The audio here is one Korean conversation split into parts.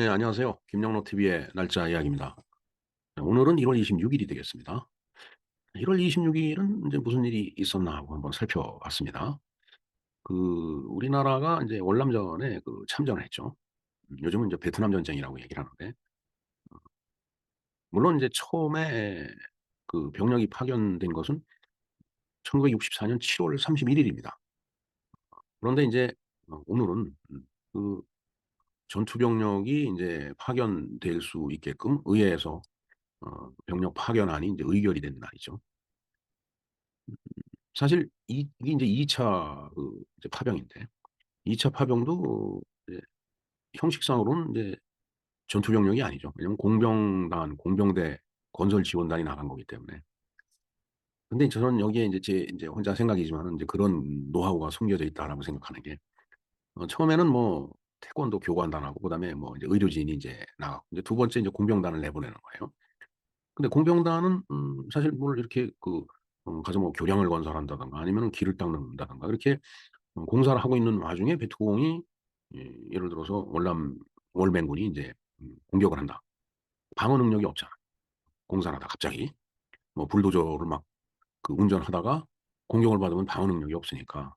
네, 안녕하세요. 김영로 TV의 날짜 이야기입니다. 오늘은 1월 26일이 되겠습니다. 1월 26일은 이제 무슨 일이 있었나 하고 한번 살펴봤습니다. 그 우리나라가 이제 월남전에 참전을 했죠. 요즘은 이제 베트남 전쟁이라고 얘기를 하는데, 물론 이제 처음에 병력이 파견된 것은 1964년 7월 31일입니다. 그런데 이제 오늘은 그 전투 병력이 이제 파견될 수 있게끔 의회에서 병력 파견안이 이제 의결이 된 날이죠. 사실 이게 인제 2 차 이제 파병인데, 2차 파병도 이제 형식상으로는 이제 전투 병력이 아니죠. 왜냐면 공병단, 공병대 건설 지원단이 나간 거기 때문에. 근데 저는 여기에 인제 제 인제 혼자 생각이지만은 인제 '그런 노하우가 숨겨져 있다.'라고 생각하는 게, 처음에는 뭐 태권도 교관단하고 그다음에 뭐 이제 의료진이 인제 나가고, 이제 두 번째 인제 공병단을 내보내는 거예요. 근데 공병단은 사실 뭘 이렇게 가서 뭐 교량을 건설한다든가 아니면은 길을 닦는다든가 이렇게 공사를 하고 있는 와중에 베트공이, 예를 들어서 월맹군이 인제 공격을 한다. 방어 능력이 없잖아. 공사를 하다가 갑자기 뭐 불도저를 막 운전하다가 공격을 받으면 방어 능력이 없으니까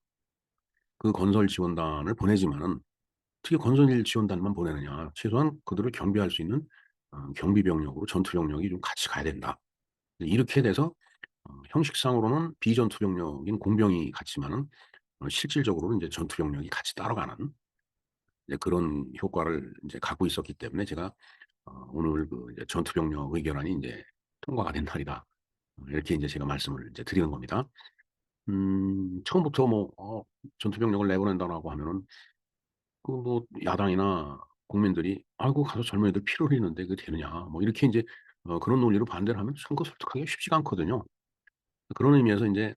그 건설 지원단을 보내지만은, 어떻게 건설 지원단만 보내느냐. 최소한 그들을 경비할 수 있는 경비 병력으로 전투 병력이 좀 같이 가야 된다. 이렇게 돼서 형식상으로는 비전투 병력인 공병이 갔지만은 실질적으로는 인제 전투 병력이 같이 따라가는 이제 그런 효과를 인제 갖고 있었기 때문에, 제가 오늘 이제 전투 병력 의결안이 인제 통과가 된 날이다. 이렇게 인제 제가 말씀을 인제 드리는 겁니다. 처음부터 뭐 전투 병력을 내보낸다라고 하면은 뭐 야당이나 국민들이 '아이고 가서 젊은 애들 피를 흘리는데 그게 되느냐.' 뭐 이렇게 인제 그런 논리로 반대를 하면 선거 설득하기가 쉽지가 않거든요. 그런 의미에서 인제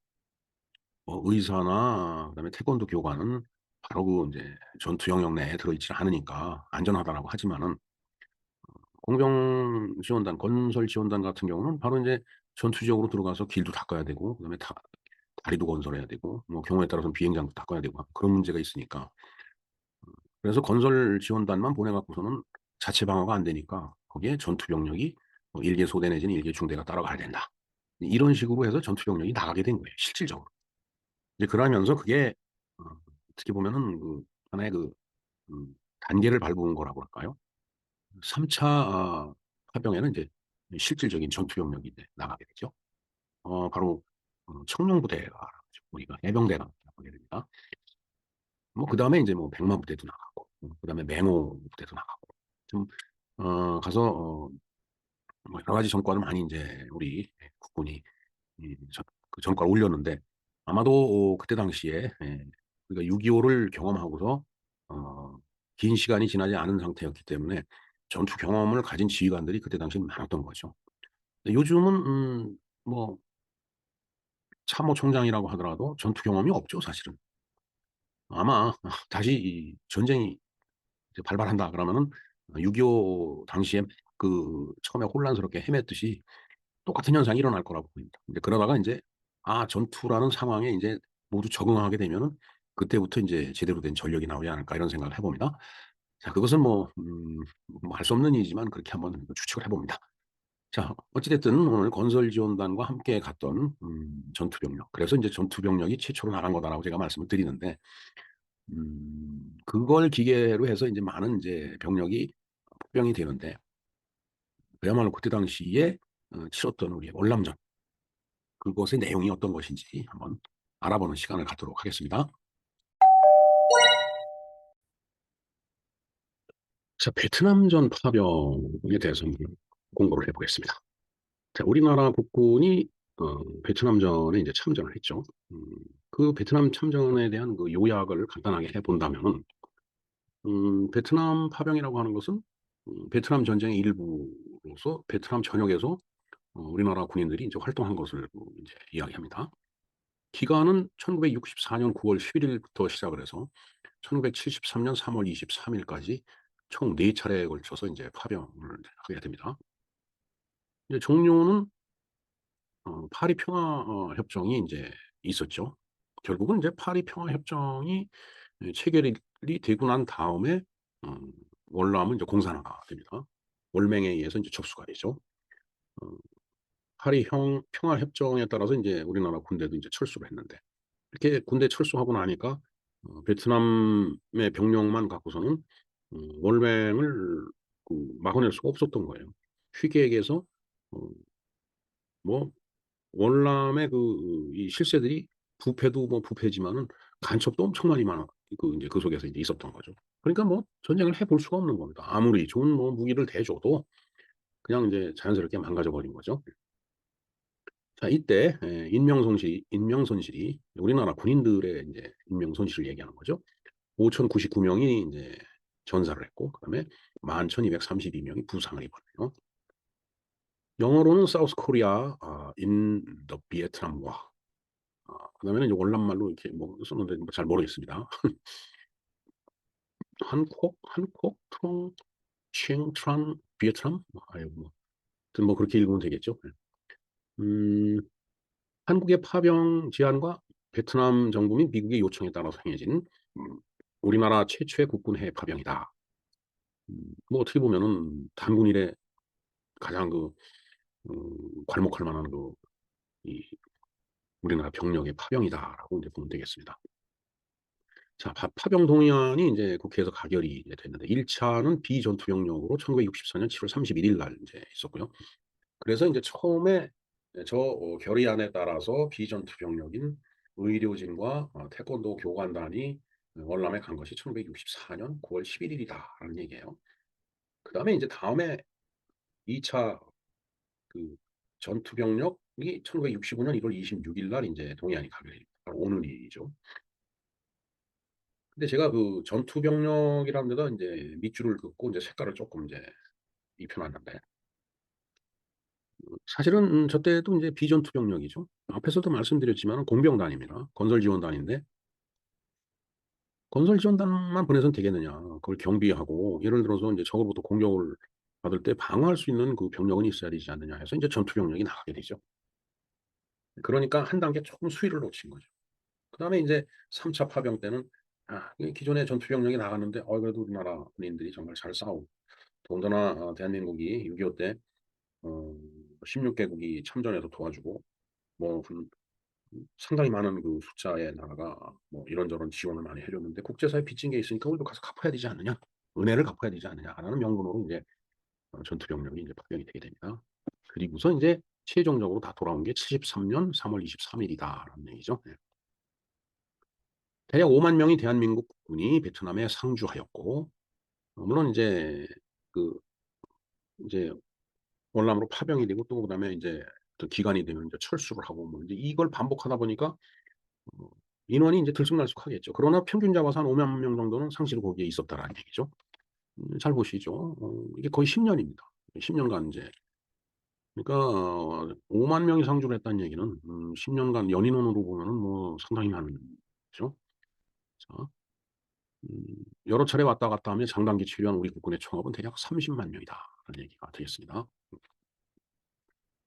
의사나 그다음에 태권도 교관은 바로 인제 전투 영역 내에 들어 있지는 않으니까 안전하다라고 하지만은, 공병 지원단, 건설 지원단 같은 경우는 바로 인제 전투 지역으로 들어가서 길도 닦아야 되고 그다음에 다리도 건설해야 되고 뭐 경우에 따라서는 비행장도 닦아야 되고 그런 문제가 있으니까, 그래서 건설 지원단만 보내 갖고서는 자체 방어가 안 되니까 거기에 전투 병력이 뭐 1개 소대 내지는 1개 중대가 따라가야 된다. 이런 식으로 해서 전투 병력이 나가게 된 거예요, 실질적으로. 이제 그러면서 그게 어 어떻게 보면은 하나의 단계를 밟은 거라고 할까요? 3 차 파병에는 이제 실질적인 전투 병력이 이제 나가게 되죠. 바로 청룡부대가, 우리가 해병대라고 하게 됩니다. 뭐 그다음에 인제 뭐 백마 부대도 나가고, 그다음에 맹호 부대도 나가고, 좀 가서 뭐 여러 가지 전과를 많이 인제 우리 국군이 이 전 전과를 올렸는데, 아마도 그때 당시에, 우리가 6.25를 경험하고서 어 긴 시간이 지나지 않은 상태였기 때문에 전투 경험을 가진 지휘관들이 그때 당시에는 많았던 거죠. 근데 요즘은 뭐 참모총장이라고 하더라도 전투 경험이 없죠, 사실은. 아마 다시 이 전쟁이 이제 발발한다 그러면은 6.25 당시에 처음에 혼란스럽게 헤맸듯이 똑같은 현상이 일어날 거라고 보입니다. 근데 그러다가 인제 전투라는 상황에 인제 모두 적응하게 되면은 그때부터 인제 '제대로 된 전력이 나오지 않을까.' 이런 생각을 해 봅니다. 자, 그것은 뭐 알 수 없는 일이지만 그렇게 한번 추측을 해 봅니다. 자, 어찌 됐든 오늘 건설 지원단과 함께 갔던 전투 병력, 그래서 인제 "전투 병력이 최초로 나간 거다."라고 제가 말씀을 드리는데, 그걸 기계로 해서 인제 많은 인제 병력이 폭병이 되는데, 그야말로 그때 당시에 치렀던 우리의 월남전, 그것의 내용이 어떤 것인지 한번 알아보는 시간을 갖도록 하겠습니다. 자, 베트남전 파병에 대해서 한번 공부를 해 보겠습니다. 자, 우리나라 국군이 베트남전에 이제 참전을 했죠. 음 그 베트남 참전에 대한 요약을 간단하게 해 본다면은, 베트남 파병이라고 하는 것은 베트남 전쟁의 일부로서 베트남 전역에서 우리나라 군인들이 인제 활동한 것을 인제 이야기합니다. 기간은 1964년 9월 11 일부터 시작을 해서 1973년 3월 23 일까지 총 4 차례에 걸쳐서 인제 파병을 하게 됩니다. 이제 종료는 파리 평화 협정이 인제 있었죠. 결국은 인제 파리 평화 협정이 체결이 되고 난 다음에 음 월남은 이제 공산화가 됩니다. 월맹에 의해서 이제 접수가 되죠. 어, 파리 평화협정에 따라서 이제 우리나라 군대도 이제 철수를 했는데 이렇게 군대 철수하고 나니까 베트남의 병력만 갖고서는 월맹을 막아낼 수가 없었던 거예요. 쉽게 얘기해서 어, 뭐 월남의 이 실세들이 부패도 뭐 부패지만은 간첩도 엄청 많이 많아 이제 그 속에서 이제 있었던 거죠. 그러니까 뭐 전쟁을 해볼 수가 없는 겁니다. 아무리 좋은 뭐 무기를 대줘도 그냥 이제 자연스럽게 망가져 버린 거죠. 자, 이때 인명손실이 우리나라 군인들의 이제 인명손실을 얘기하는 거죠. 5,099명이 이제 전사를 했고, 그다음에 11,232명이 부상을 입었네요. 영어로는 사우스 코리아 인 더 비에트남 워. 그다음에는 이제 월남말로 이렇게 뭐 썼는데 뭐잘 모르겠습니다. 한콕 트롱 칭트란 비에트남 아유 뭐, 뭐 그렇게 읽으면 되겠죠. 음, 한국의 파병 제안과 베트남 정부 및 미국의 요청에 따라서 행해진 우리나라 최초의 국군 해외 파병이다. 뭐 어떻게 보면은 단군 일에 가장 괄목할 만한 이 우리나라 병력의 파병이다라고 이제 보면 되겠습니다. 자, 파병 동의안이 이제 국회에서 가결이 이제 됐는데 1차는 비전투 병력으로 1964년 7월 31일 날 이제 있었고요. 그래서 이제 처음에 결의안에 따라서 비전투 병력인 의료진과 태권도 교관단이 월남에 간 것이 1964년 9월 11일이다라는 얘기예요. 그다음에 이제 다음에 2차 그 전투 병력이 1965년 1월 26일 날 이제 동의안이 가결이 바로 오늘이죠. 근데 제가 그 전투 병력이라는 데다 이제 밑줄을 긋고 이제 색깔을 조금 이제 입혀놨는데 사실은 저 때도 이제 비전투 병력이죠. 앞에서도 말씀드렸지만 공병단입니다. 건설지원단인데 건설지원단만 보내서는 되겠느냐. 그걸 경비하고 예를 들어서 이제 적으로부터 공격을 받을 때 방어할 수 있는 그 병력은 있어야 되지 않느냐 해서 이제 전투 병력이 나가게 되죠. 그러니까 한 단계 조금 수위를 놓친 거죠. 그다음에 이제 3차 파병 때는 이 기존의 전투 병력이 나갔는데 그래도 우리나라 군인들이 정말 잘 싸우고 더군다나 대한민국이 6.25 때 16개국이 참전해서 도와주고 뭐 상당히 많은 그 숫자의 나라가 뭐 이런저런 지원을 많이 해줬는데 국제사회 빚진 게 있으니까 우리도 가서 갚아야 되지 않느냐, 은혜를 갚아야 되지 않느냐라는 명분으로 이제 전투 병력이 이제 파병이 되게 됩니다. 그리고서 이제 최종적으로 다 돌아온 게 73년 3월 23일이다라는 얘기죠. 네. 대략 5만 명이 대한민국 군이 베트남에 상주하였고, 물론 그 이제 월남으로 파병이 되고 또 그다음에 이제 또 기간이 되면 이제 철수를 하고 뭐 이제 이걸 반복하다 보니까 어, 인원이 이제 들쑥날쑥하겠죠. 그러나 평균 잡아서 한 5만 명 정도는 상시로 거기에 있었다라는 얘기죠. 잘 보시죠. 이게 거의 10년입니다. 10년간 이제 그러니까 5만 명이 상주를 했다는 얘기는 10년간 연인원으로 보면은 뭐 상당히 많은 거죠. 자, 여러 차례 왔다 갔다 하며 장단기 치료한 우리 국군의 총합은 대략 30만 명이다라는 얘기가 되겠습니다.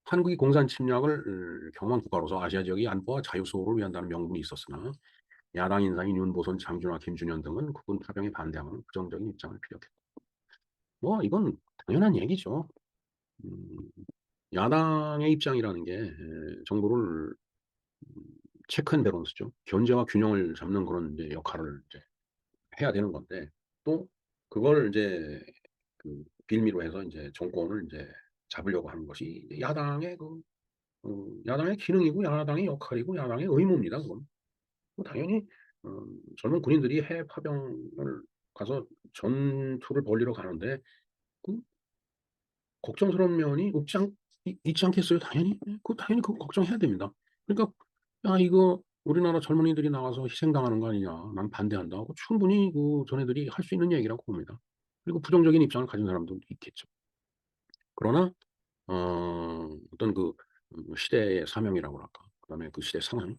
한국이 공산 침략을 경험한 국가로서 아시아 지역의 안보와 자유 수호를 위한다는 명분이 있었으나 야당 인사인 윤보선, 장준화, 김준현 등은 국군 파병에 반대하는 부정적인 입장을 피력했다. 뭐 이건 당연한 얘기죠. 음, 야당의 입장이라는 게 정부를 체크 앤 밸런스죠. 견제와 균형을 잡는 그런 이제 역할을 이제 해야 되는 건데 또 그걸 이제 빌미로 해서 이제 정권을 이제 잡으려고 하는 것이 야당의 야당의 기능이고 야당의 역할이고 야당의 의무입니다. 그건 뭐 당연히 젊은 군인들이 해외 파병을 가서 전투를 벌이러 가는데 그 걱정스러운 면이 있지 않겠어요? 당연히 당연히 그거 걱정해야 됩니다. 그러니까 야 이거 우리나라 젊은이들이 나가서 희생당하는 거 아니냐, 난 반대한다 하고 충분히 전애들이 할 수 있는 얘기라고 봅니다. 그리고 부정적인 입장을 가진 사람도 있겠죠. 그러나 어떤 시대의 사명이라고 할까, 그다음에 그 시대 상황,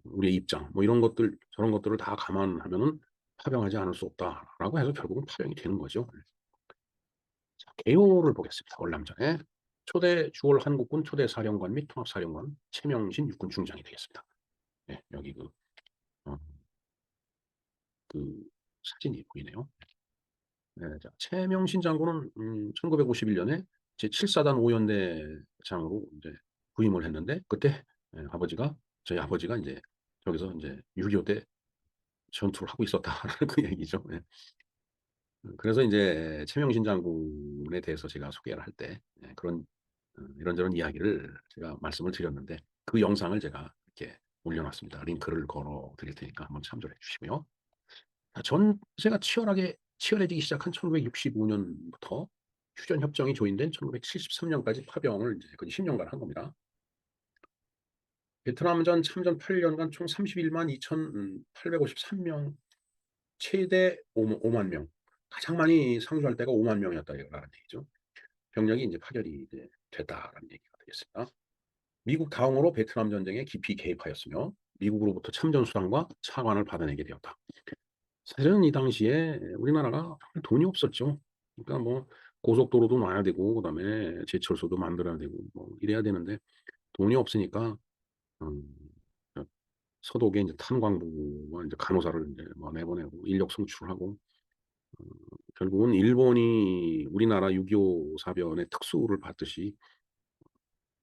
우리의 입장, 뭐 이런 것들 저런 것들을 다 감안하면은 파병하지 않을 수 없다라고 해서 결국은 파병이 되는 거죠. 자, 개요를 보겠습니다. 월남전에 초대 주월 한국군 초대 사령관 및 통합사령관 최명신 육군 중장이 되겠습니다. 네, 여기 어, 그 사진이 보이네요. 예, 자, 최명신 장군은 1951년에 제7사단 오연대장으로 이제 부임을 했는데 그때 아버지가 저희 아버지가 이제 저기서 이제 6.25 때 전투를 하고 있었다라는 그 얘기죠. 예. 그래서 이제 최명신 장군에 대해서 제가 소개를 할 때 그런 이런저런 이야기를 제가 말씀을 드렸는데 그 영상을 제가 이렇게 올려놨습니다. 링크를 걸어 드릴 테니까 한번 참조해 주시고요. 전세가 치열해지기 시작한 1965년부터 휴전협정이 조인된 1973년까지 파병을 이제 거의 10년간 한 겁니다. 베트남전 참전 8년간 총 31만 2,853명, 최대 5만 명. 가장 많이 상주할 때가 5만 명이었다라는 얘기죠. 병력이 이제 파견이 이제 됐다라는 얘기가 되겠습니다. 미국 다음으로 베트남 전쟁에 깊이 개입하였으며 미국으로부터 참전 수당과 차관을 받아내게 되었다. 사실은 이 당시에 우리나라가 돈이 없었죠. 그러니까 뭐 고속도로도 놔야 되고 그다음에 제철소도 만들어야 되고 뭐 이래야 되는데 돈이 없으니까 음, 서독에 이제 탄광부와 이제 간호사를 이제 뭐 내보내고 인력 성출하고 어, 결국은 일본이 우리나라 6.25 사변의 특수를 받듯이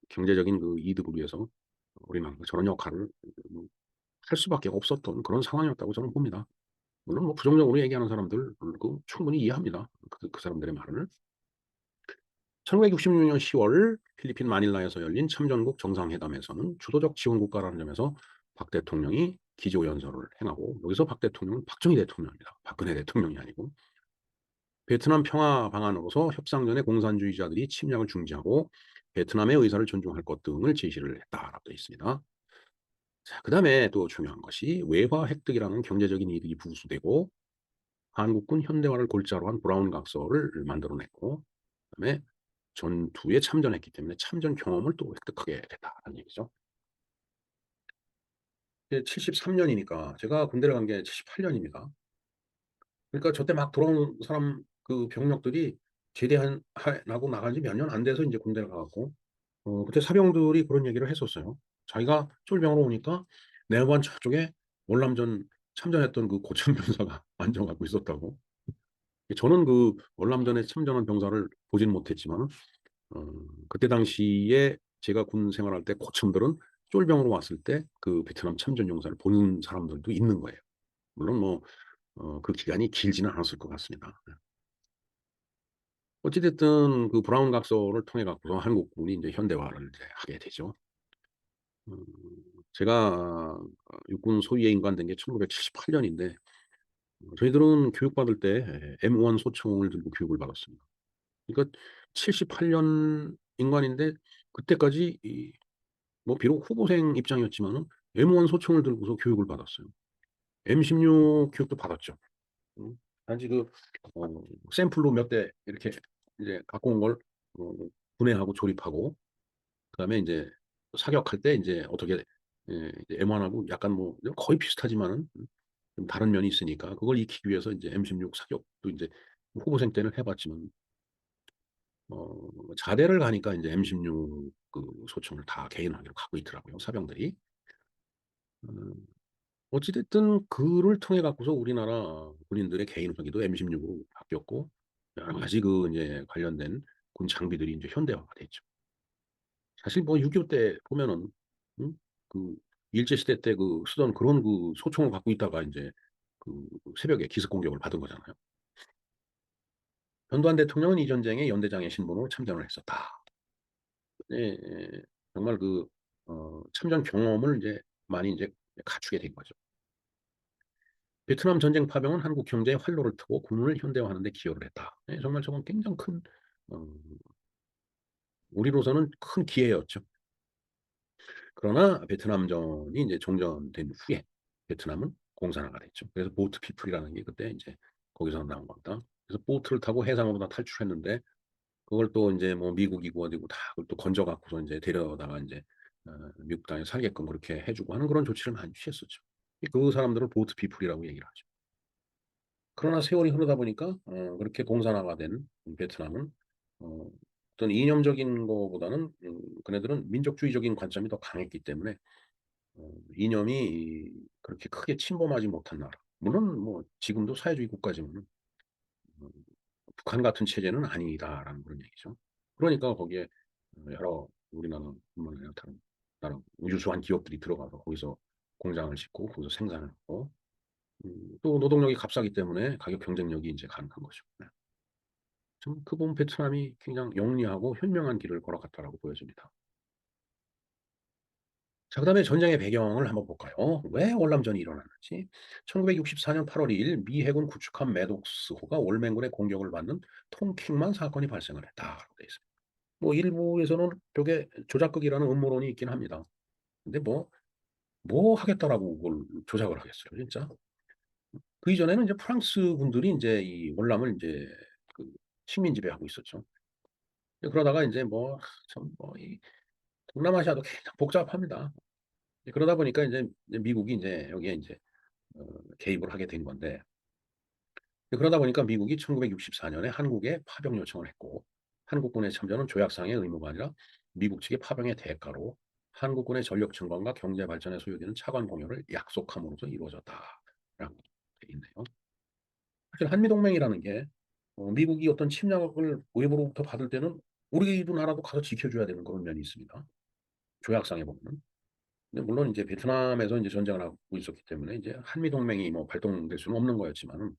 경제적인 그 이득을 위해서 우리나라가 저런 역할을 할 수밖에 없었던 그런 상황이었다고 저는 봅니다. 물론 뭐 부정적으로 얘기하는 사람들 그 충분히 이해합니다. 그 사람들의 말을. 1966년 10월 필리핀 마닐라에서 열린 참전국 정상회담에서는 주도적 지원 국가라는 점에서 박 대통령이 기조연설을 행하고 여기서 박 대통령은 박정희 대통령입니다. 박근혜 대통령이 아니고 베트남 평화 방안으로서 협상 전에 공산주의자들이 침략을 중지하고 베트남의 의사를 존중할 것 등을 제시를 했다라고 되어 있습니다. 자, 그다음에 또 중요한 것이 외화 획득이라는 경제적인 이득이 부수되고 한국군 현대화를 골자로 한 브라운 각서를 만들어냈고 그다음에 전투에 참전했기 때문에 참전 경험을 또 획득하게 됐다는 얘기죠. 73년이니까 제가 군대를 간 게 78년입니다. 그러니까 저때 막 돌아오는 사람 그 병력들이 제대한 하고 나간 지 몇 년 안 돼서 이제 군대를 가갖고 그때 사병들이 그런 얘기를 했었어요. 자기가 쫄병으로 오니까 내관 저쪽에 월남전 참전했던 그 고참 병사가 안정하고 있었다고. 저는 그 월남전에 참전한 병사를 보지는 못했지만 어, 그때 당시에 제가 군 생활할 때 고참들은 쫄병으로 왔을 때 그 베트남 참전 용사를 보는 사람들도 있는 거예요. 물론 뭐 그 기간이 길지는 않았을 것 같습니다. 어찌됐든 그 브라운 각서를 통해 갖고서 한국군이 이제 현대화를 이제 하게 되죠. 음, 제가 육군 소위에 인관된 게 1978년인데 저희들은 교육받을 때 M1 소총을 들고 교육을 받았습니다. 그러니까 78년 인관인데 그때까지 뭐 비록 후보생 입장이었지만은 M1 소총을 들고서 교육을 받았어요. M16 교육도 받았죠. 음. 단지 샘플로 몇 대 이렇게 이제 갖고 온 걸 분해하고 조립하고 그다음에 이제 사격할 때 이제 어떻게 이제 M1하고 약간 뭐 거의 비슷하지만은 좀 다른 면이 있으니까 그걸 익히기 위해서 이제 M16 사격도 이제 후보생 때는 해봤지만 자대를 가니까 이제 M16 그 소총을 다 개인화기로 갖고 있더라고요 사병들이. 음, 어찌됐든 그를 통해 갖고서 우리나라 군인들의 개인 후기도 M16으로 바뀌었고 여러 가지 그 이제 관련된 군 장비들이 이제 현대화가 됐죠. 사실 뭐 6.25 때 보면은 음? 그 일제 시대 때 그 쓰던 그런 그 소총을 갖고 있다가 이제 그 새벽에 기습 공격을 받은 거잖아요. 전두환 대통령은 이 전쟁에 연대장의 신분으로 참전을 했었다. 예, 예, 정말 그 참전 경험을 이제 많이 이제 갖추게 된 거죠. 베트남 전쟁 파병은 한국 경제에 활로를 트고 군을 현대화하는 데 기여를 했다. 예, 정말 저건 굉장히 큰 어, 우리로서는 큰 기회였죠. 그러나 베트남전이 이제 종전된 후에 베트남은 공산화가 됐죠. 그래서 보트 피플이라는 게 그때 이제 거기서 나온 겁니다. 그래서 보트를 타고 해상으로 다 탈출했는데 그걸 또 이제 뭐 미국이고 어디고 다 그걸 또 건져 갖고서 이제 데려다가 이제 미국 땅에 살게끔 그렇게 해주고 하는 그런 조치를 많이 취했었죠. 그 사람들을 보트 피플이라고 얘기를 하죠. 그러나 세월이 흐르다 보니까 그렇게 공산화가 된 베트남은 어, 어떤 이념적인 거보다는 그네들은 민족주의적인 관점이 더 강했기 때문에 이념이 그렇게 크게 침범하지 못한 나라. 물론 뭐 지금도 사회주의 국가지만 북한 같은 체제는 아니다라는 그런 얘기죠. 그러니까 거기에 여러 우리나라뿐만 아니라 다른 나라 우주수한 기업들이 들어가서 거기서 공장을 짓고 거기서 생산을 하고 또 노동력이 값싸기 때문에 가격 경쟁력이 이제 가능한 거죠. 네. 그 부분 베트남이 굉장히 영리하고 현명한 길을 걸어갔다라고 보여집니다. 자, 그다음에 전쟁의 배경을 한번 볼까요? 왜 월남전이 일어났는지. 1964년 8월 2일 미 해군 구축함 매독스호가 월맹군의 공격을 받는 통킹만 사건이 발생을 했다라고 되어 있습니다. 뭐 일부에서는 저게 조작극이라는 음모론이 있긴 합니다. 근데 뭐 하겠다라고 그걸 조작을 하겠어요, 진짜. 그 이전에는 이제 프랑스 군들이 이제 이 월남을 이제 그 식민 지배하고 있었죠. 그러다가 이제 뭐, 참, 이 동남아시아도 굉장히 복잡합니다. 그러다 보니까 이제 미국이 이제 여기에 이제 어, 개입을 하게 된 건데, 그러다 보니까 미국이 1964년에 한국에 파병 요청을 했고, 한국군의 참전은 조약상의 의무가 아니라 미국 측의 파병의 대가로 한국군의 전력 증강과 경제 발전에 소요되는 차관 공여를 약속함으로써 이루어졌다라고 돼 있네요. 사실 한미동맹이라는 게 미국이 어떤 침략을 외부로부터 받을 때는 우리 나라도 가서 지켜줘야 되는 그런 면이 있습니다. 조약상에 보면. 근데 물론 이제 베트남에서 이제 전쟁을 하고 있었기 때문에 이제 한미동맹이 뭐 발동될 수는 없는 거였지만은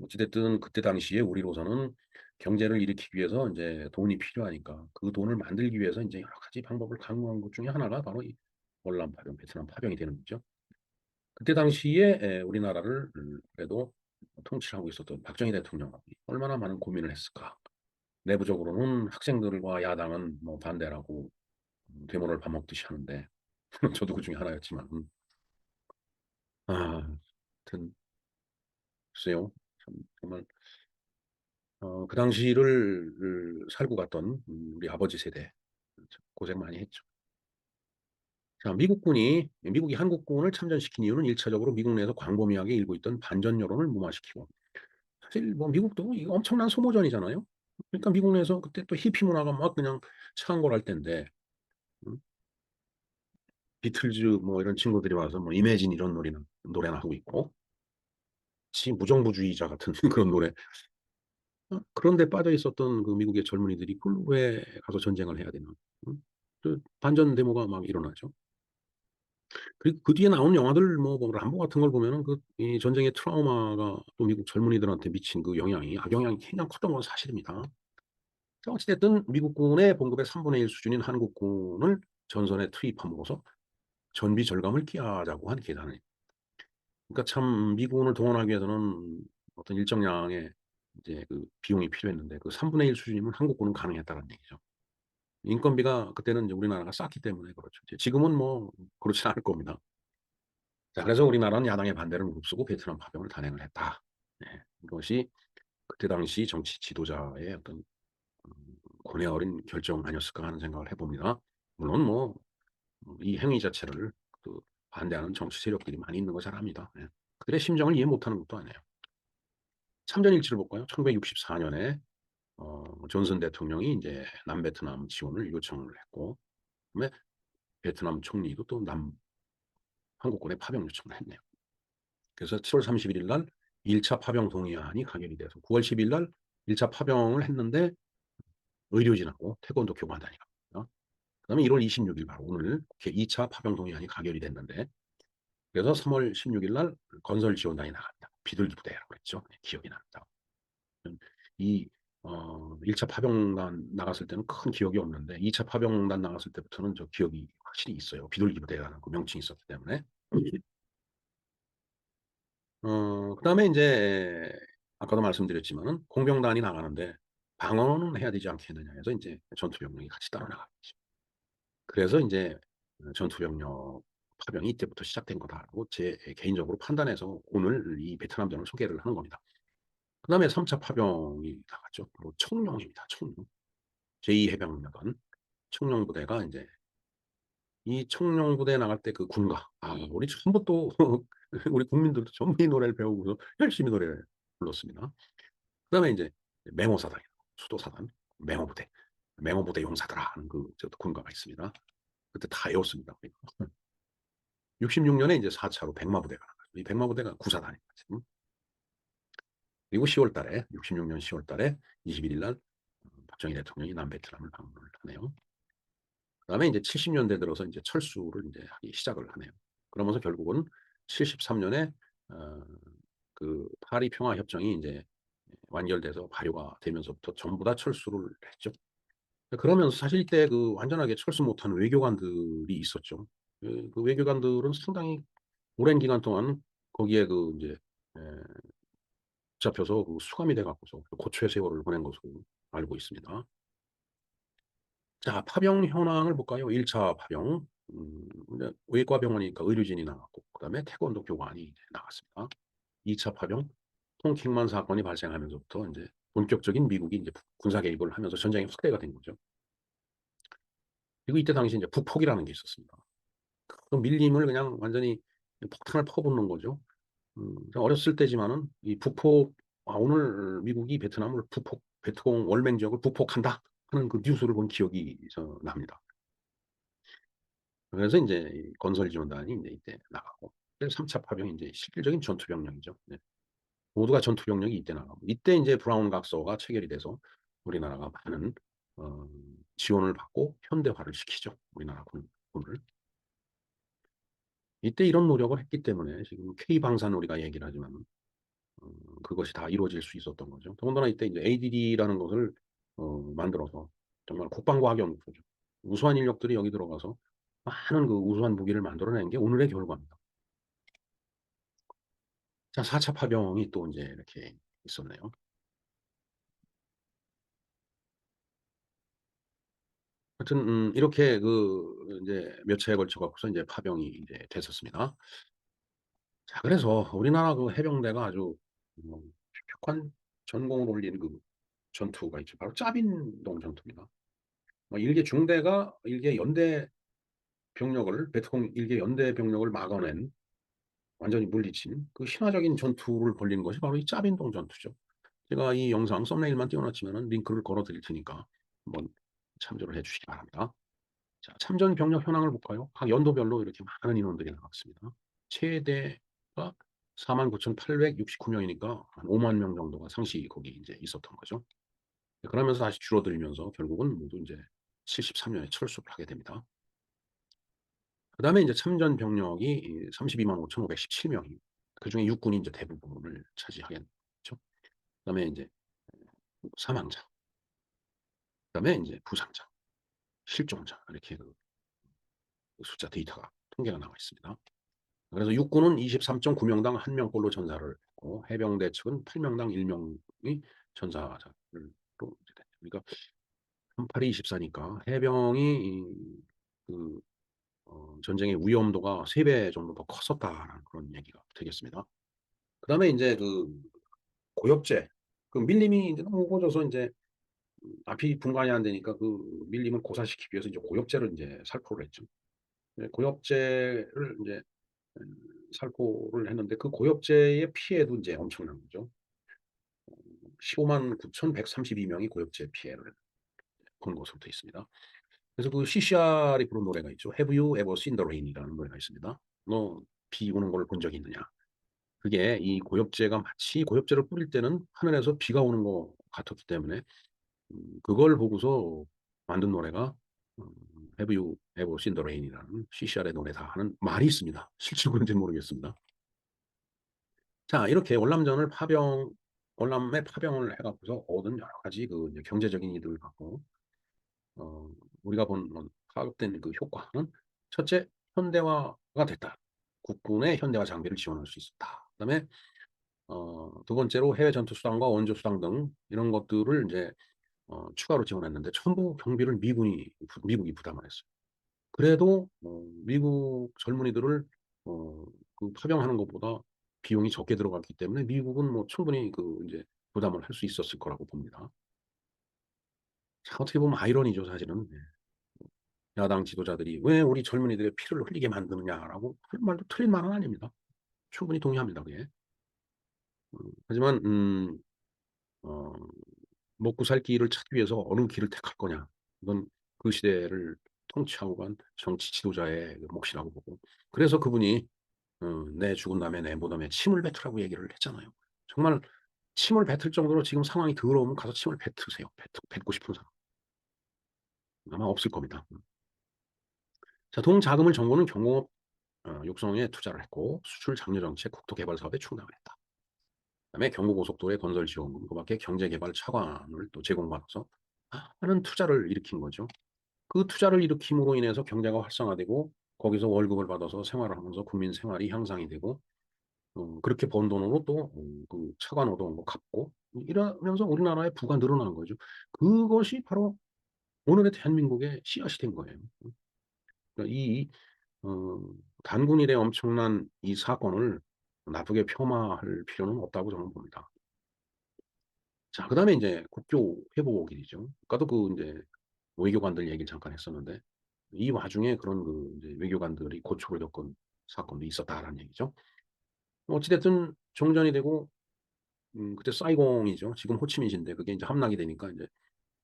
어찌됐든 그때 당시에 우리로서는 경제를 일으키기 위해서 이제 돈이 필요하니까 그 돈을 만들기 위해서 이제 여러 가지 방법을 강구한 것 중에 하나가 바로 이 월남 파병, 베트남 파병이 되는 거죠. 그때 당시에 우리나라를 그래도 통치하고 있었던 박정희 대통령이 얼마나 많은 고민을 했을까. 내부적으로는 학생들과 야당은 뭐 반대라고 대모를 밥 먹듯이 하는데 저도 그 중에 하나였지만 하여튼 글쎄요. 참, 정말 그 당시를 살고 갔던 우리 아버지 세대 고생 많이 했죠. 자, 미국이 한국군을 참전시킨 이유는 일차적으로 미국 내에서 광범위하게 일고 있던 반전 여론을 무마시키고 사실 뭐 미국도 이거 엄청난 소모전이잖아요. 그러니까 미국 내에서 그때 또 히피 문화가 막 그냥 창궐할 때인데 음, 비틀즈 뭐 이런 친구들이 와서 뭐 이매진 이런 노래나 하고 있고 무정부주의자 같은 그런 노래 그런데 빠져 있었던 그 미국의 젊은이들이 그걸 왜 가서 전쟁을 해야 되나? 음? 그 반전 데모가 막 일어나죠. 그리고 그 뒤에 나온 영화들 뭐 람보 같은 걸 보면은 그 이 전쟁의 트라우마가 또 미국 젊은이들한테 미친 그 영향이 악영향이 굉장히 컸던 건 사실입니다. 자, 어찌됐든 미국군의 봉급의 3분의 1 수준인 한국군을 전선에 투입함으로써 전비 절감을 기하자고 한 계산을. 그러니까 참 미군을 동원하기 위해서는 어떤 일정량의 이제 그 비용이 필요했는데 그 3분의 1 수준이면 한국군은 가능했다는 얘기죠. 인건비가 그때는 이제 우리나라가 쌌기 때문에 그렇죠. 이제 지금은 뭐 그렇지 않을 겁니다. 자, 그래서 우리나라는 야당의 반대를 무릅쓰고 베트남 파병을 단행을 했다. 네, 이것이 그때 당시 정치 지도자의 어떤 음, 고뇌 어린 결정 아니었을까 하는 생각을 해봅니다. 물론 뭐 이 행위 자체를 그 반대하는 정치 세력들이 많이 있는 거 잘 압니다. 네. 그들의 심정을 이해 못하는 것도 아니에요. 참전 일지를 볼까요? 1964년에 존슨 대통령이 이제 남베트남 지원을 요청을 했고, 그다음에 베트남 총리도 또 한국군에 파병 요청을 했네요. 그래서 7월 31일 날 1차 파병 동의안이 가결이 돼서 9월 10일 날 1차 파병을 했는데 의료진하고 태권도 교관단이 갑니다. 그다음에 1월 26일 바로 오늘 2차 파병 동의안이 가결이 됐는데 그래서 3월 16일 날 건설 지원단이 나갑니다. 비둘기 부대라고 그랬죠. 네, 기억이 납니다. 이 1차 파병단 나갔을 때는 큰 기억이 없는데 2차 파병단 나갔을 때부터는 저 기억이 확실히 있어요. 비둘기 부대라는 그 명칭이 있었기 때문에. 그다음에 이제 아까도 말씀드렸지만은 공병단이 나가는데 방어는 해야 되지 않겠느냐 해서 이제 전투병력이 같이 따라 나가겠죠. 그래서 이제 전투병력 파병이 이때부터 시작된 거다라고 제 개인적으로 판단해서 오늘 이 베트남전을 소개를 하는 겁니다. 그다음에 3차 파병이 나갔죠. 바로 청룡입니다. 청룡. 제2해병여단 청룡부대가 이제 이 청룡부대 나갈 때 그 군가. 우리 전부 또 우리 국민들도 전부 이 노래를 배우고서 열심히 노래를 불렀습니다. 그다음에 이제 맹호사단, 수도사단, 맹호부대, 맹호부대 용사들아 하는 그 군가가 있습니다. 그때 다 외웠습니다. 66년에 이제 4차로 백마부대가 나가죠. 이 백마부대가 구사단입니다. 그리고 10월 달에 66년 10월 달에 21일 날 박정희 대통령이 남베트남을 방문을 하네요. 그다음에 이제 70년대 들어서 이제 철수를 이제 하기 시작을 하네요. 그러면서 결국은 73년에 어, 그 파리 평화 협정이 이제 완결돼서 발효가 되면서부터 전부 다 철수를 했죠. 그러면서 사실 이때 그 완전하게 철수 못한 외교관들이 있었죠. 그 외교관들은 상당히 오랜 기간 동안 거기에 그 이제 에, 잡혀서 그 수감이 돼 갖고서 고초의 세월을 보낸 것으로 알고 있습니다. 자, 파병 현황을 볼까요? 1차 파병. 이제 외과 병원이니까 의료진이 나갔고, 그다음에 태권도 교관이 이제 나갔습니다. 2차 파병, 통킹만 사건이 발생하면서부터 이제 본격적인 미국이 이제 군사 개입을 하면서 전쟁이 확대가 된 거죠. 그리고 이때 당시 이제 북폭이라는 게 있었습니다. 그 밀림을 그냥 완전히 폭탄을 퍼붓는 거죠. 어렸을 때지만은 이 북폭, 오늘 미국이 베트남을 베트콩 월맹 지역을 북폭한다 하는 그 뉴스를 본 기억이 납니다. 그래서 이제 건설 지원단이 이제 이때 나가고, 3차 파병이 이제 실질적인 전투 병력이죠. 네. 모두가 전투 병력이 이때 나가고, 이때 이제 브라운 각서가 체결이 돼서 우리나라가 많은 어, 지원을 받고 현대화를 시키죠. 우리나라 군을. 이때 이런 노력을 했기 때문에 지금 K방산 우리가 얘기를 하지만 어, 그것이 다 이루어질 수 있었던 거죠. 더군다나 이때 이제 ADD라는 것을 만들어서 정말 국방과학연구소죠. 우수한 인력들이 여기 들어가서 많은 그 우수한 무기를 만들어낸 게 오늘의 결과입니다. 자, 4차 파병이 또 이제 이렇게 있었네요. 하여튼 이렇게 그 이제 몇 차에 걸쳐 갖고서 이제 파병이 이제 됐었습니다. 자, 그래서 우리나라 그 해병대가 아주 혁혁한 전공을 올린 그 전투가 있죠. 바로 짜빈동 전투입니다. 일개 중대가 일개 연대 병력을 베트콩 일개 연대 병력을 막아낸 완전히 물리친 그 신화적인 전투를 벌린 것이 바로 이 짜빈동 전투죠. 제가 이 영상 썸네일만 띄워놨지만은 링크를 걸어 드릴 테니까 한번 참조를 해 주시기 바랍니다. 자, 참전 병력 현황을 볼까요? 각 연도별로 이렇게 많은 인원들이 나왔습니다. 최대가 49,869명이니까 한 5만 명 정도가 상시 거기 이제 있었던 거죠. 그러면서 다시 줄어들면서 결국은 모두 이제 73년에 철수를 하게 됩니다. 그다음에 이제 참전 병력이 32만 5,517명이 그중에 육군이 이제 대부분을 차지하겠죠. 그다음에 이제 사망자, 그다음에 이제 부상자, 실종자 이렇게 그 숫자 데이터가 통계가 나와 있습니다. 그래서 육군은 23.9명당 1명꼴로 전사를 했고 해병대 측은 8명당 1명이 전사자로 이제 됐죠. 그러니까 38이 24니까 해병이 그 전쟁의 위험도가 3배 정도 더 컸었다라는 그런 얘기가 되겠습니다. 그다음에 이제 그 고엽제, 그 밀림이 이제 너무 오고져서 이제 앞이 분간이 안 되니까 그 밀림을 고사시키기 위해서 이제 고엽제를 이제 살포를 했죠. 고엽제를 이제 살포를 했는데 그 고엽제의 피해도 이제 엄청난 거죠. 15만 9,132명이 고엽제 피해를 본 것으로 되어 있습니다. 그래서 그 CCR이 부른 노래가 있죠. Have you ever seen the rain이라는 노래가 있습니다. 너 비 오는 걸 본 적이 있느냐? 그게 이 고엽제가 마치 고엽제를 뿌릴 때는 하늘에서 비가 오는 것 같았기 때문에 그걸 보고서 만든 노래가 음, Have you ever seen the rain이라는 CCR의 노래다 하는 말이 있습니다. 실제 그런지는 모르겠습니다. 자, 이렇게 월남에 파병을 해갖고서 얻은 여러 가지 그 이제 경제적인 이득을 갖고, 어, 우리가 본 파급된 그 효과는 첫째, 현대화가 됐다. 국군의 현대화 장비를 지원할 수 있었다. 그다음에 두 번째로 해외 전투 수당과 원조 수당 등 이런 것들을 이제 추가로 지원했는데 전부 경비를 미국이 부담을 했어요. 그래도 미국 젊은이들을 어, 그 파병하는 것보다 비용이 적게 들어갔기 때문에 미국은 뭐 충분히 그 이제 부담을 할 수 있었을 거라고 봅니다. 자, 어떻게 보면 아이러니죠, 사실은. 네. 야당 지도자들이 왜 우리 젊은이들의 피를 흘리게 만드느냐라고 하는 말도 틀린 말은 아닙니다. 충분히 동의합니다, 그게. 하지만 어, 먹고 살 길을 찾기 위해서 어느 길을 택할 거냐. 이건 그 시대를 통치하고 간 정치 지도자의 그 몫이라고 보고. 그래서 그분이 내 죽은 다음에 내 무덤에 침을 뱉으라고 얘기를 했잖아요. 정말 침을 뱉을 정도로 지금 상황이 더러우면 가서 침을 뱉으세요. 뱉고 싶은 사람. 아마 없을 겁니다. 자, 동자금을 정부는 경공업 육성에 투자를 했고 수출 장려 정책, 국토 개발 사업에 충당을 했다. 그다음에 경부고속도로의 건설 지원금, 그밖에 경제개발 차관을 또 제공받아서 많은 투자를 일으킨 거죠. 그 투자를 일으킴으로 인해서 경제가 활성화되고 거기서 월급을 받아서 생활을 하면서 국민 생활이 향상이 되고 그렇게 번 돈으로 또 그 차관 얻어온 거 갚고 이러면서 우리나라의 부가 늘어나는 거죠. 그것이 바로 오늘의 대한민국의 씨앗이 된 거예요. 그러니까 어, 단군 일의 엄청난 이 사건을 나쁘게 폄하할 필요는 없다고 저는 봅니다. 자, 그다음에 이제 국교 회복일이죠. 아까도 그 이제 외교관들 얘기를 잠깐 했었는데 이 와중에 그런 그 이제 외교관들이 고초를 겪은 사건도 있었다라는 얘기죠. 어찌됐든 종전이 되고 그때 사이공이죠. 지금 호치민시인데 그게 이제 함락이 되니까 이제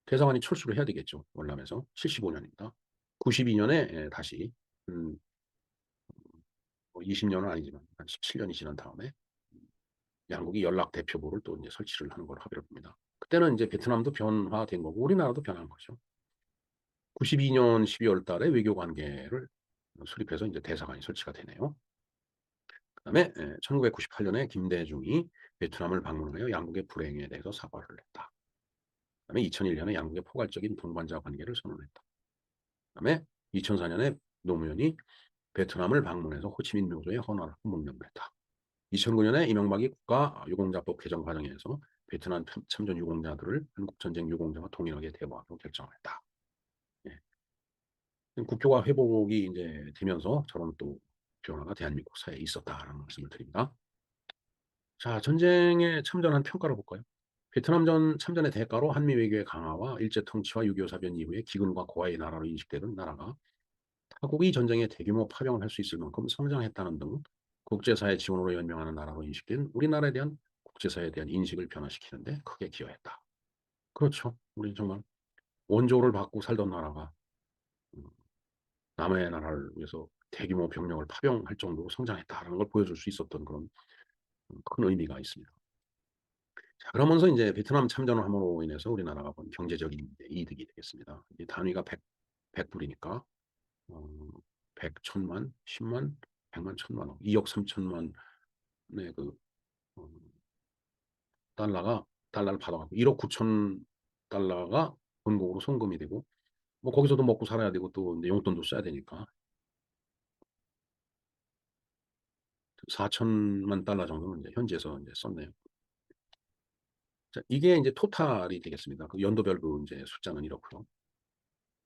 대사관이 철수를 해야 되겠죠. 월남에서 75년입니다. 92년에 다시 음, 20년은 아니지만 한 17년이 지난 다음에 양국이 연락 대표부를 또 이제 설치를 하는 걸 합의를 봅니다. 그때는 이제 베트남도 변화된 거고 우리나라도 변한 거죠. 92년 12월 달에 외교 관계를 수립해서 이제 대사관이 설치가 되네요. 그다음에 1998년에 김대중이 베트남을 방문하여 양국의 불행에 대해서 사과를 했다. 그다음에 2001년에 양국의 포괄적인 동반자 관계를 선언했다. 그다음에 2004년에 노무현이 베트남을 방문해서 호치민 묘소에 헌화를 묵념을 했다. 2009년에 이명박이 국가유공자법 개정 과정에서 베트남 참전 유공자들을 한국전쟁 유공자와 동일하게 대우하기로 결정을 했다. 예. 국교가 회복이 이제 되면서 저런 또 변화가 대한민국 사회에 있었다라는 말씀을 드립니다. 자, 전쟁에 참전한 평가를 볼까요? 베트남전 참전의 대가로 한미 외교의 강화와 일제 통치와 6.25 사변 이후에 기근과 고아의 나라로 인식되던 나라가 타국이 전쟁에 대규모 파병을 할 수 있을 만큼 성장했다는 등 국제사회 지원으로 연명하는 나라로 인식된 우리나라에 대한 국제사회에 대한 인식을 변화시키는데 크게 기여했다. 그렇죠. 우리 정말 원조를 받고 살던 나라가 음, 남의 나라를 위해서 대규모 병력을 파병할 정도로 성장했다라는 걸 보여줄 수 있었던 그런 큰 의미가 있습니다. 자, 그러면서 이제 베트남 참전을 함으로 인해서 우리나라가 본 경제적인 이득이 되겠습니다. 이 단위가 100불이니까 100, 1000만, 10만, 100만, 1000만, 2억 3천만의 그 어, 달러를 받아가고 1억 9천 달러가 본국으로 송금이 되고 뭐 거기서도 먹고 살아야 되고 또 이제 용돈도 써야 되니까 4천만 달러 정도는 이제 현지에서 이제 썼네요. 자, 이게 이제 토탈이 되겠습니다. 그 연도별 그 이제 숫자는 이렇고요.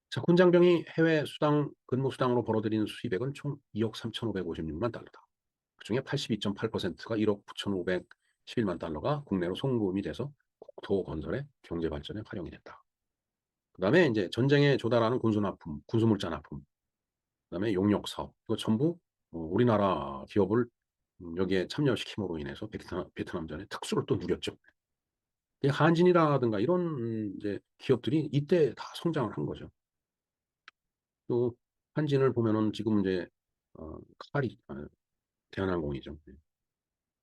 자, 군장병이 해외 수당 근무 수당으로 벌어들이는 수입액은 총 2억 3,556만 달러다. 그중에 82.8%가 1억 9,511만 달러가 국내로 송금이 돼서 국토 건설에 경제 발전에 활용이 됐다. 그다음에 이제 전쟁에 조달하는 군수납품, 군수물자 납품, 그다음에 용역 사업 이거 전부 우리나라 기업을 여기에 참여시킴으로 인해서 베트남전에 특수를 또 누렸죠. 한진이라든가 이런 이제 기업들이 이때 다 성장을 한 거죠. 또 한진을 보면은 지금 이제 칼이 대한항공이죠.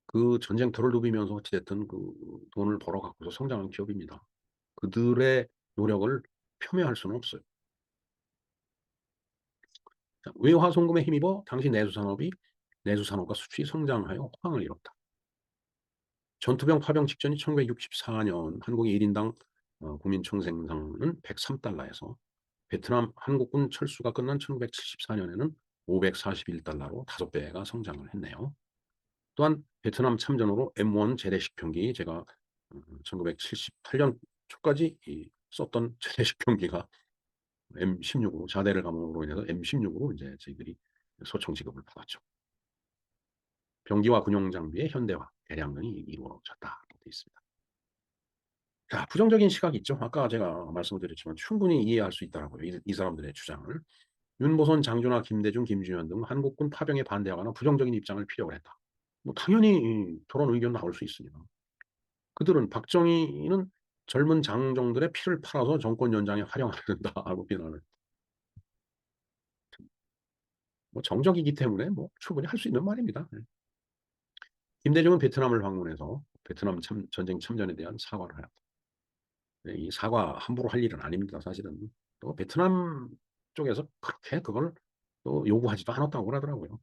그 전쟁터를 누비면서 어찌됐든 그 돈을 벌어 갖고서 성장한 기업입니다. 그들의 노력을 폄훼할 수는 없어요. 자, 외화 송금에 힘입어 당시 내수산업과 수출이 성장하여 호황을 이뤘다. 전투병 파병 직전이 1964년 한국의 1인당 국민총생산은 103달러에서 베트남 한국군 철수가 끝난 1974년에는 541달러로 5배가 성장을 했네요. 또한 베트남 참전으로 M1 재래식 병기 제가 1978년 초까지 썼던 재래식 병기가 M16으로 자대를 감음으로 인해서 M16으로 이제 저희들이 소총 지급을 받았죠. 병기와 군용 장비의 현대화, 대량 등이 이루어졌다고 되어 있습니다. 자, 부정적인 시각이 있죠. 아까 제가 말씀을 드렸지만 충분히 이해할 수 있더라고요. 이 사람들의 주장을. 윤보선, 장준하, 김대중, 김주현 등 한국군 파병에 반대하거나 부정적인 입장을 피력을 했다. 뭐 당연히 저런 의견 나올 수 있습니다. 그들은 박정희는 젊은 장정들의 피를 팔아서 정권 연장에 활용하야 된다고 비난을. 뭐 정적이기 때문에 뭐 충분히 할 수 있는 말입니다. 김대중은 베트남을 방문해서 베트남 전쟁 참전에 대한 사과를 해야 합니다. 이 사과 함부로 할 일은 아닙니다. 사실은 또 베트남 쪽에서 그렇게 그걸 또 요구하지도 않았다고 그러더라고요.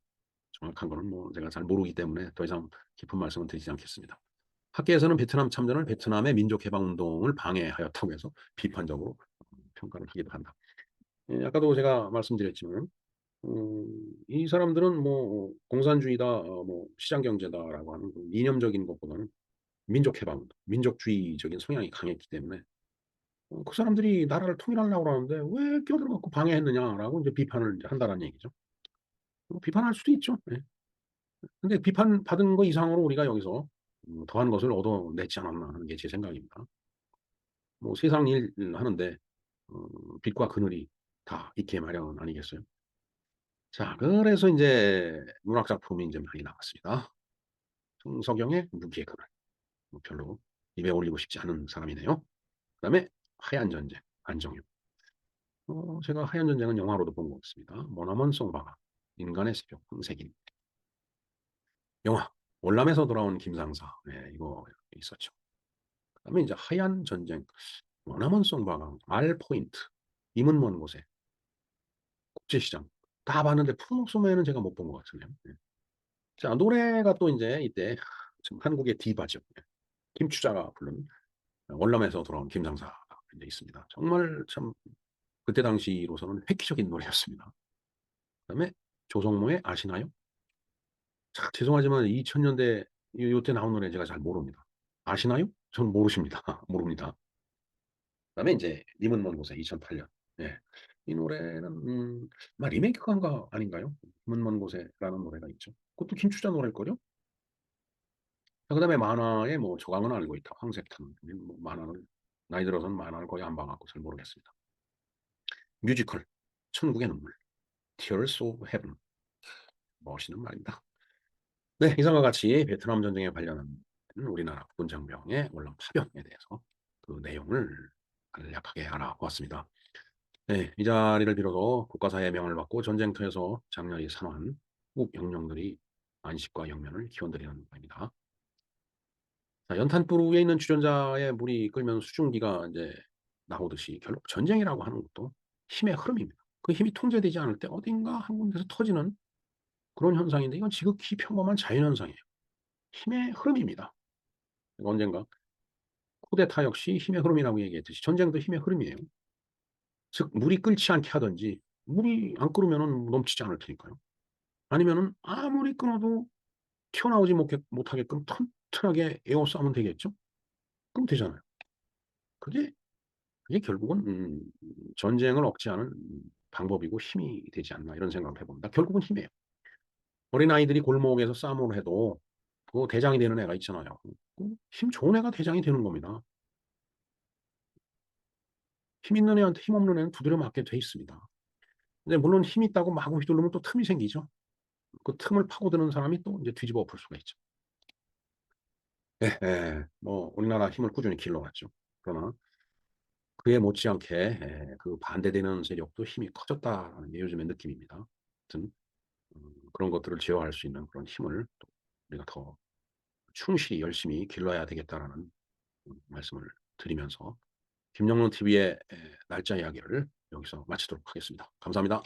정확한 거는 뭐 제가 잘 모르기 때문에 더 이상 깊은 말씀은 드리지 않겠습니다. 학계에서는 베트남 참전을 베트남의 민족해방운동을 방해하였다고 해서 비판적으로 평가를 하기도 한다. 예, 아까도 제가 말씀드렸지만 이 사람들은 뭐 공산주의다, 뭐 시장경제다라고 하는 이념적인 것보다는 민족해방, 민족주의적인 성향이 강했기 때문에 그 사람들이 나라를 통일하려고 하는데 왜 끼어들어갖고 방해했느냐라고 이제 비판을 이제 한다는 얘기죠. 뭐 비판할 수도 있죠. 예. 근데 비판받은 거 이상으로 우리가 여기서 더한 것을 얻어내지 않았나 하는 게 제 생각입니다. 뭐 세상 일 하는데 빛과 그늘이 다 있게 마련 아니겠어요? 자, 그래서 이제 문학 작품이 이제 많이 나왔습니다. 성서경의 무기의 그늘. 뭐 별로 입에 올리고 싶지 않은 사람이네요. 그다음에 하얀 전쟁, 안정유. 제가 하얀 전쟁은 영화로도 본 것 같습니다. 머나먼 송바가, 인간의 새벽, 황색인. 영화, 월남에서 돌아온 김상사. 네, 이거 있었죠. 그다음에 이제 하얀 전쟁, 머나먼 송바가, 알 포인트, 임은 먼 곳에, 국제시장. 다 봤는데 풍속소매는 제가 못 본 것 같은데요. 네. 자, 노래가 또 이제 이때 지금 한국의 디바죠. 네. 김추자가 부른 월남에서 돌아온 김상사가 이제 있습니다. 정말 참 그때 당시로서는 획기적인 노래였습니다. 그다음에 조성모의 아시나요? 자, 죄송하지만 2000년대 요때 나온 노래 제가 잘 모릅니다. 아시나요? 전 모르십니다. 모릅니다. 그다음에 이제 님은 먼 곳에 2008년. 예. 이 노래는 아마 리메이크한 거 아닌가요? 님은 먼 곳에라는 노래가 있죠. 그것도 김추자 노래일걸요? 그다음에 만화의 뭐 조각은 알고 있다. 황색탄. 뭐 만화를 나이 들어서는 만화를 거의 안 봐갖고 잘 모르겠습니다. 뮤지컬 천국의 눈물. Tears of Heaven. 멋있는 말입니다. 네, 이상과 같이 베트남 전쟁에 관련한 우리나라 군장병의 원론 파병에 대해서 그 내용을 간략하게 알아보았습니다. 네, 이 자리를 빌어서 국가사의 명을 받고 전쟁터에서 장렬히 산화한 국 영령들이 안식과 영면을 기원드리는 바입니다. 자, 연탄불 위에 있는 주전자에 물이 끓면 수증기가 이제 나오듯이 결국 전쟁이라고 하는 것도 힘의 흐름입니다. 그 힘이 통제되지 않을 때 어딘가 한 군데서 터지는 그런 현상인데 이건 지극히 평범한 자연현상이에요. 힘의 흐름입니다. 언젠가 쿠데타 역시 힘의 흐름이라고 얘기했듯이 전쟁도 힘의 흐름이에요. 즉 물이 끓지 않게 하든지 물이 안 끓으면 넘치지 않을 테니까요. 아니면은 아무리 끊어도 튀어나오지 못하게끔 튼튼하게 에워싸면 되겠죠? 그럼 되잖아요. 그게 그게 결국은 전쟁을 억제하는 방법이고 힘이 되지 않나 이런 생각을 해봅니다. 결국은 힘이에요. 어린아이들이 골목에서 싸움을 해도 그 대장이 되는 애가 있잖아요. 힘 좋은 애가 대장이 되는 겁니다. 힘 있는 애한테 힘 없는 애는 두드려 맞게 돼 있습니다. 근데 물론 힘 있다고 마구 휘두르면 또 틈이 생기죠. 그 틈을 파고드는 사람이 또 이제 뒤집어 엎을 수가 있죠. 예, 예. 뭐 우리나라 힘을 꾸준히 길러왔죠. 그러나 그에 못지않게 그 반대되는 세력도 힘이 커졌다는 게 요즘의 느낌입니다. 하여튼 그런 것들을 제어할 수 있는 그런 힘을 또 우리가 더 충실히 열심히 길러야 되겠다라는 말씀을 드리면서 김영론 TV의 날짜 이야기를 여기서 마치도록 하겠습니다. 감사합니다.